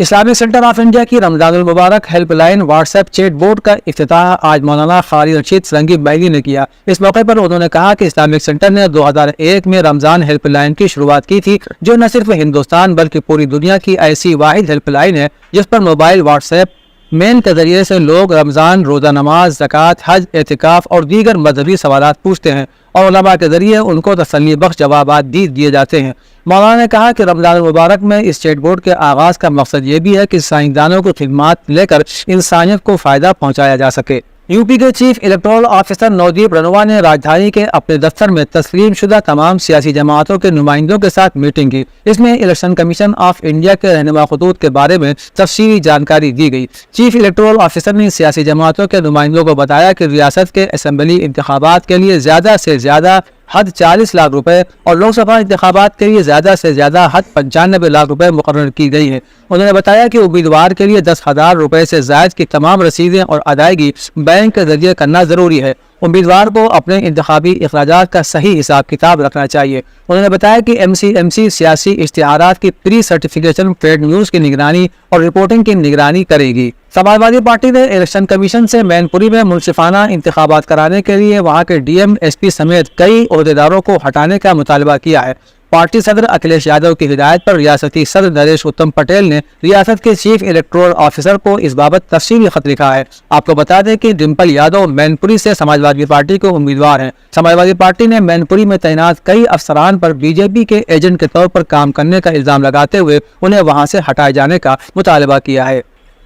Islamic centre of India کی رمضان المبارک help line what's app chat board کا افتتاح آج مولانا قاری رشید سرنگی بیلی نے کیا۔ اس موقع پر انہوں نے کہا کہ اسلامک سینٹر نے 2001 میں رمضان ہیلپ لائن کی شروعات کی تھی، جو نہ صرف ہندوستان بلکہ پوری دنیا کی ایسی واحد ہیلپ لائن ہے جس پر موبائل واٹس ایپ مین کے ذریعے سے لوگ رمضان، روزہ نماز، زکوٰۃ، حج، اعتکاف اور دیگر مذہبی سوالات پوچھتے ہیں اور علماء کے ذریعے ان کو تسلی بخش جوابات دیے جاتے ہیں۔ مولانا نے کہا کہ رمضان المبارک میں اس چیٹ بورڈ کے آغاز کا مقصد یہ بھی ہے کہ سائنسدانوں کی خدمات لے کر انسانیت کو فائدہ پہنچایا جا سکے۔ یو پی کے چیف الیکٹورل آفیسر نودیپ رنوا نے راجدھانی کے اپنے دفتر میں تسلیم شدہ تمام سیاسی جماعتوں کے نمائندوں کے ساتھ میٹنگ کی۔ اس میں الیکشن کمیشن آف انڈیا کے رہنما خطوط کے بارے میں تفصیلی جانکاری دی گئی۔ چیف الیکٹورل آفیسر نے سیاسی جماعتوں کے نمائندوں کو بتایا کہ ریاست کے اسمبلی انتخابات کے لیے زیادہ سے زیادہ حد 40 لاکھ روپے اور لوک سبھا انتخابات کے لیے زیادہ سے زیادہ حد 95 لاکھ روپے مقرر کی گئی ہے۔ انہوں نے بتایا کہ امیدوار کے لیے 10,000 روپے سے زائد کی تمام رسیدیں اور ادائیگی بینک کے ذریعے کرنا ضروری ہے۔ امیدوار کو اپنے انتخابی اخراجات کا صحیح حساب کتاب رکھنا چاہیے۔ انہوں نے بتایا کہ ایم سی سیاسی اشتہارات کی پری سرٹیفکیشن فیڈ نیوز کی نگرانی اور رپورٹنگ کی نگرانی کرے گی۔ سماجوادی پارٹی نے الیکشن کمیشن سے مین پوری میں منصفانہ انتخابات کرانے کے لیے وہاں کے ڈی ایم، ایس پی سمیت کئی عہدیداروں کو ہٹانے کا مطالبہ کیا ہے۔ پارٹی صدر اکھلیش یادو کی ہدایت پر ریاستی صدر نریش اتم پٹیل نے ریاست کے چیف الیکٹورل آفیسر کو اس بابت تفصیلی خط لکھا ہے۔ آپ کو بتا دیں کہ ڈمپل یادو مین پوری سے سماجوادی پارٹی کو امیدوار ہیں۔ سماجوادی پارٹی نے مین پوری میں تعینات کئی افسران پر بی جے پی کے ایجنٹ کے طور پر کام کرنے کا الزام لگاتے ہوئے انہیں وہاں سے ہٹائے جانے کا مطالبہ کیا ہے۔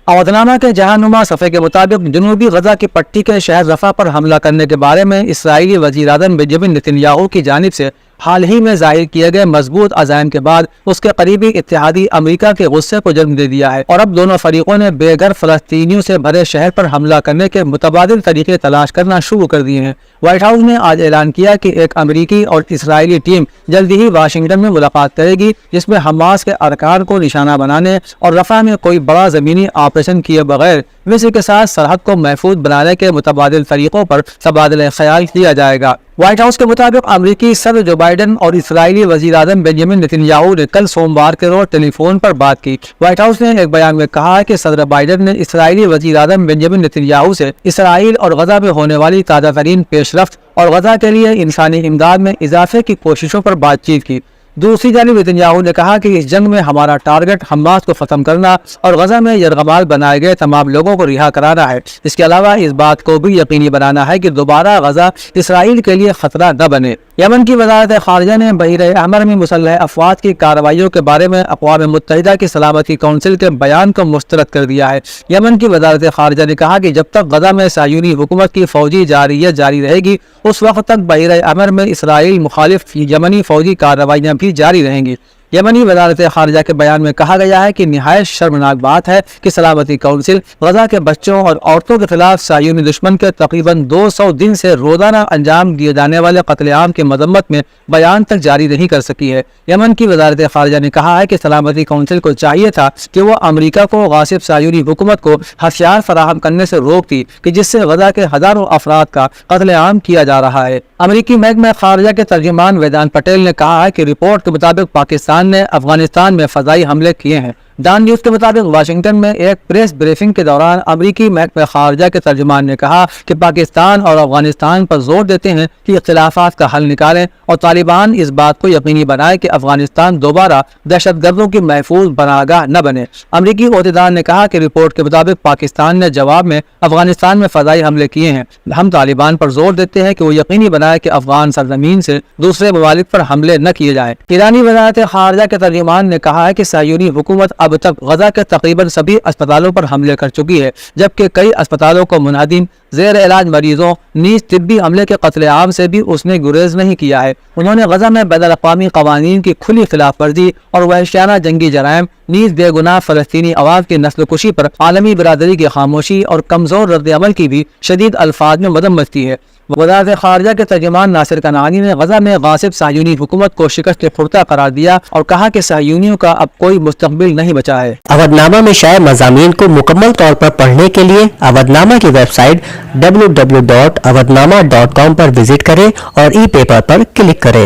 اودھنامہ کے جہانما صفحے کے مطابق جنوبی غزہ کی پٹی کے شہر رفح پر حملہ کرنے کے بارے میں اسرائیلی وزیر اعظم بنیامین نتن یاہو کی جانب سے حال ہی میں ظاہر کیے گئے مضبوط عزائم کے بعد اس کے قریبی اتحادی امریکہ کے غصے کو جنم دے دیا ہے اور اب دونوں فریقوں نے بے گھر فلسطینیوں سے بھرے شہر پر حملہ کرنے کے متبادل طریقے تلاش کرنا شروع کر دیے ہیں۔ وائٹ ہاؤس نے آج اعلان کیا کہ ایک امریکی اور اسرائیلی ٹیم جلدی ہی واشنگٹن میں ملاقات کرے گی، جس میں حماس کے ارکان کو نشانہ بنانے اور رفح میں کوئی بڑا زمینی آپریشن کیے بغیر مصر کے ساتھ سرحد کو محفوظ بنانے کے متبادل طریقوں پر تبادلہ خیال کیا جائے گا۔ وائٹ ہاؤس کے مطابق امریکی صدر جو بائیڈن اور اسرائیلی وزیر اعظم بنیامین نتن یاہو نے کل سوموار کے روز ٹیلی فون پر بات کی۔ وائٹ ہاؤس نے ایک بیان میں کہا کہ صدر بائیڈن نے اسرائیلی وزیر اعظم بنیامین نتن یاہو سے اسرائیل اور غزہ میں ہونے والی تازہ ترین پیش رفت اور غزہ کے لیے انسانی امداد میں اضافے کی کوششوں پر بات چیت کی۔ دوسری جانب نتن یاہو نے کہا کہ اس جنگ میں ہمارا ٹارگٹ حماس کو ختم کرنا اور غزہ میں یرغمال بنائے گئے تمام لوگوں کو رہا کرانا ہے۔ اس کے علاوہ اس بات کو بھی یقینی بنانا ہے کہ دوبارہ غزہ اسرائیل کے لیے خطرہ نہ بنے۔ یمن کی وزارت خارجہ نے بحیرہ احمر میں مسلح افواج کی کارروائیوں کے بارے میں اقوام متحدہ کی سلامتی کونسل کے بیان کو مسترد کر دیا ہے۔ یمن کی وزارت خارجہ نے کہا کہ جب تک غزہ میں صہیونی حکومت کی فوجی جارحیت جاری رہے گی، اس وقت تک بحیرہ احمر میں اسرائیل مخالف یمنی فوجی کارروائیاں بھی جاری رہیں گی۔ یمنی وزارت خارجہ کے بیان میں کہا گیا ہے کہ نہایت شرمناک بات ہے کہ سلامتی کونسل غزہ کے بچوں اور عورتوں کے خلاف صہیونی دشمن کے تقریباً 200 دن سے روزانہ انجام دیے جانے والے قتل عام کی مذمت میں بیان تک جاری نہیں کر سکی ہے۔ یمن کی وزارت خارجہ نے کہا ہے کہ سلامتی کونسل کو چاہیے تھا کہ وہ امریکہ کو غاصب صہیونی حکومت کو ہتھیار فراہم کرنے سے روکتی کہ جس سے غزہ کے ہزاروں افراد کا قتل عام کیا جا رہا ہے۔ امریکی محکمہ خارجہ کے ترجمان ویدان پٹیل نے کہا ہے کہ رپورٹ کے مطابق پاکستان نے افغانستان میں فضائی حملے کیے ہیں۔ ڈان نیوز کے مطابق واشنگٹن میں ایک پریس بریفنگ کے دوران امریکی محکمہ خارجہ کے ترجمان نے کہا کہ پاکستان اور افغانستان پر زور دیتے ہیں کہ اختلافات کا حل نکالیں اور طالبان اس بات کو یقینی بنائے کہ افغانستان دوبارہ دہشت گردوں کی محفوظ پناہگاہ نہ بنے۔ امریکی عہدیدار نے کہا کہ رپورٹ کے مطابق پاکستان نے جواب میں افغانستان میں فضائی حملے کیے ہیں۔ ہم طالبان پر زور دیتے ہیں کہ وہ یقینی بنائے کہ افغان سرزمین سے دوسرے ممالک پر حملے نہ کیے جائیں۔ ایرانی وزارت خارجہ کے ترجمان نے کہا ہے کہ صہیونی حکومت اب تک غزہ کے تقریباً سبھی اسپتالوں پر حملے کر چکی ہے، جبکہ کئی اسپتالوں کو منہدم، زیر علاج مریضوں نیز طبی عملے کے قتل عام سے بھی اس نے گریز نہیں کیا ہے۔ انہوں نے غزہ میں بین الاقوامی قوانین کی کھلی خلاف ورزی اور وحشیانہ جنگی جرائم نیز بے گناہ فلسطینی عوام کی نسل کشی پر عالمی برادری کی خاموشی اور کمزور رد عمل کی بھی شدید الفاظ میں مذمت کی ہے۔ وزارت خارجہ کے ترجمان ناصر کنعانی نے غزہ میں غاصب صہیونی حکومت کو شکست خوردہ قرار دیا اور کہا کہ صہیونیوں کا اب کوئی مستقبل نہیں بچا ہے۔ اودھنامہ میں شائع مضامین کو مکمل طور پر پڑھنے کے لیے اودھنامہ کی ویب سائٹ www.avodhnama.com پر وزٹ کریں اور ای پیپر پر کلک کریں۔